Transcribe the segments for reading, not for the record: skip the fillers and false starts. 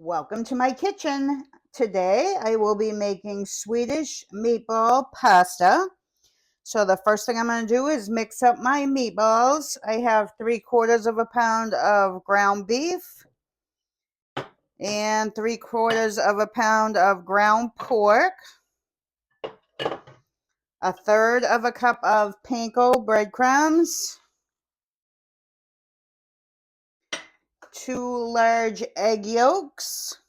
Welcome to my kitchen. Today I will be making Swedish meatball pasta. So the first thing I'm going to do is mix up my meatballs. I have 3/4 of a pound of ground beef and 3/4 of a pound of ground pork, 1/3 of a cup of panko breadcrumbs, 2 large egg yolks,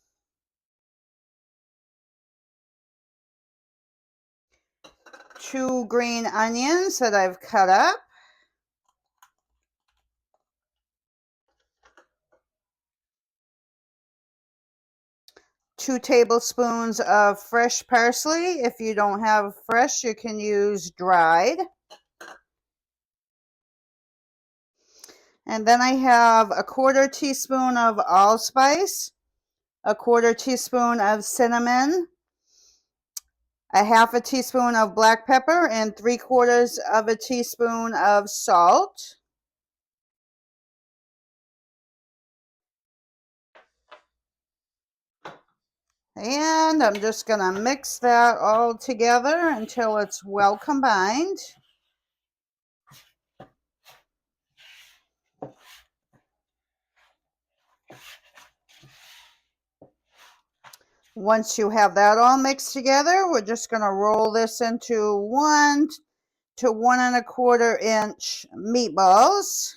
2 green onions that I've cut up, 2 tablespoons of fresh parsley. If you don't have fresh, you can use dried. And then I have 1/4 teaspoon of allspice, 1/4 teaspoon of cinnamon, 1/2 teaspoon of black pepper, and 3/4 of a teaspoon of salt. And I'm just going to mix that all together until it's well combined. Once you have that all mixed together, we're just going to roll this into 1 to 1 1/4 inch meatballs.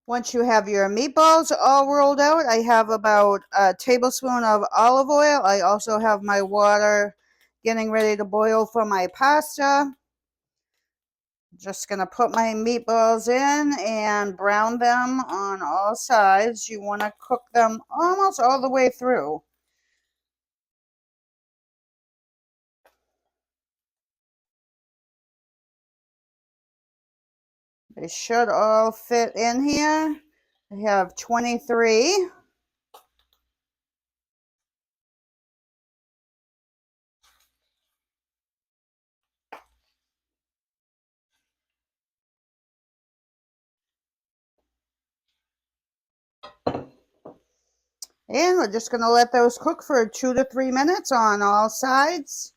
Once you have your meatballs all rolled out, I have about a tablespoon of olive oil. I also have my water getting ready to boil for my pasta. Just going to put my meatballs in and brown them on all sides. You want to cook them almost all the way through. They should all fit in here. I have 23. And we're just going to let those cook for 2 to 3 minutes on all sides.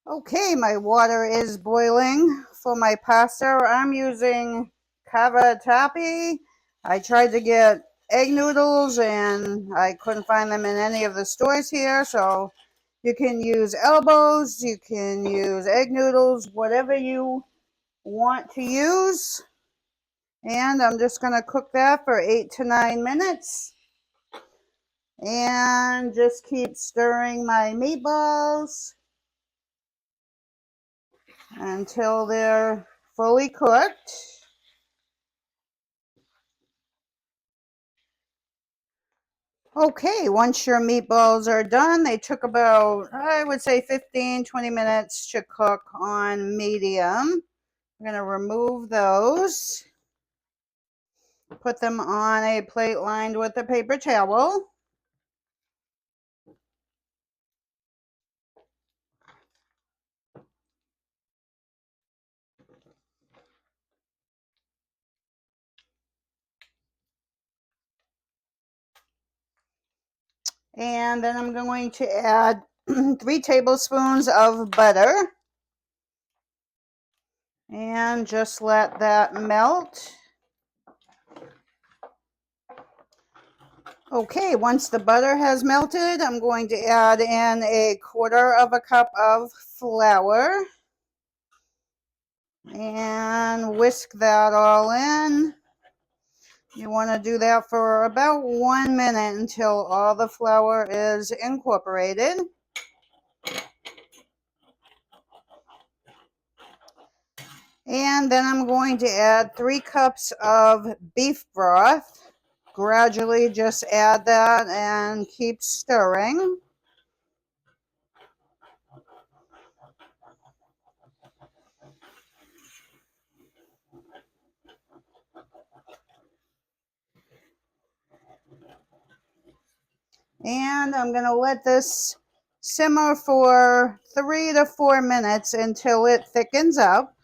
Okay, my water is boiling for my pasta. I'm using cavatappi. I tried to get egg noodles and I couldn't find them in any of the stores here. So you can use elbows, you can use egg noodles, whatever you want to use. And I'm just going to cook that for 8 to 9 minutes. And just keep stirring my meatballs until they're fully cooked. Okay, once your meatballs are done, they took about, I would say 15-20 minutes to cook on medium. I'm going to remove those. Put them on a plate lined with a paper towel. And then I'm going to add 3 tablespoons of butter. And just let that melt. Okay, once the butter has melted, I'm going to add in 1/4 cup of flour. And whisk that all in. You want to do that for about 1 minute until all the flour is incorporated. And then I'm going to add 3 cups of beef broth. Gradually just add that and keep stirring. And I'm going to let this Simmer for 3 to 4 minutes until it thickens up.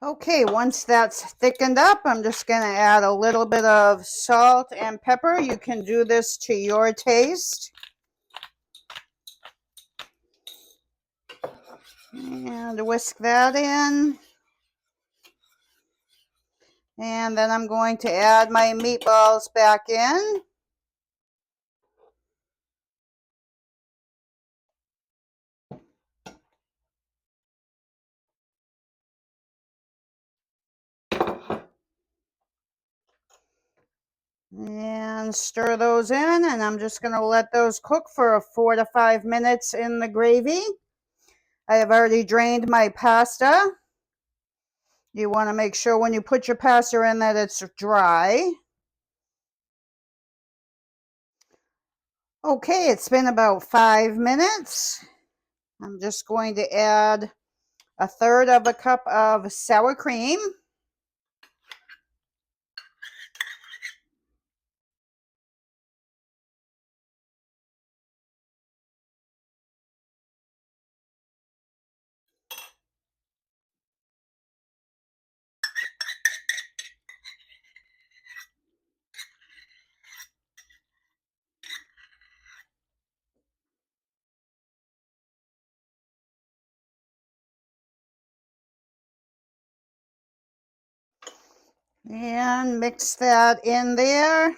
Okay, once that's thickened up, I'm just going to add a little bit of salt and pepper. You can do this to your taste. And whisk that in. And then I'm going to add my meatballs back in. And stir those in, and I'm just going to let those cook for 4 to 5 minutes in the gravy. I have already drained my pasta. You want to make sure when you put your pasta in that it's dry. Okay, it's been about 5 minutes. I'm just going to add 1/3 of a cup of sour cream. And mix that in there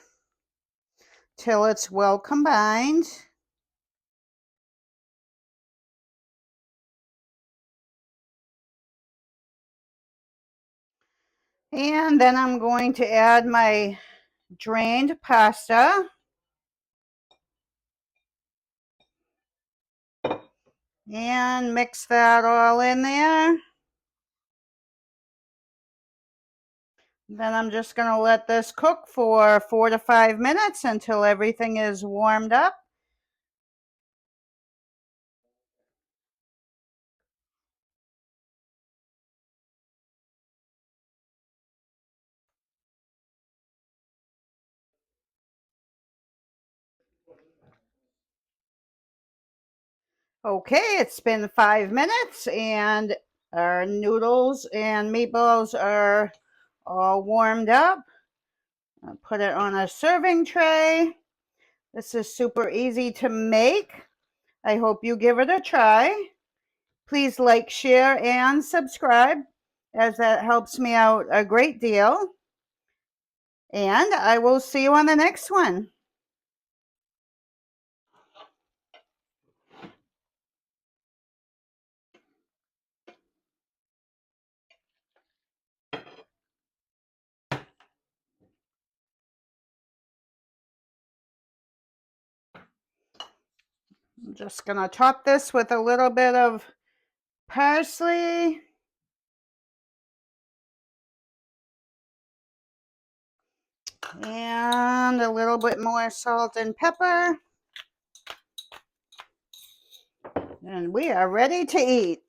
till it's well combined. And then I'm going to add my drained pasta. And mix that all in there. Then I'm just going to let this cook for 4 to 5 minutes until everything is warmed up. Okay, it's been 5 minutes and our noodles and meatballs are all warmed up. I'll put it on a serving tray. This is super easy to make. I hope you give it a try. Please like, share, and subscribe, as that helps me out a great deal. And I will see you on the next one. I'm just going to top this with a little bit of parsley. And a little bit more salt and pepper. And we are ready to eat.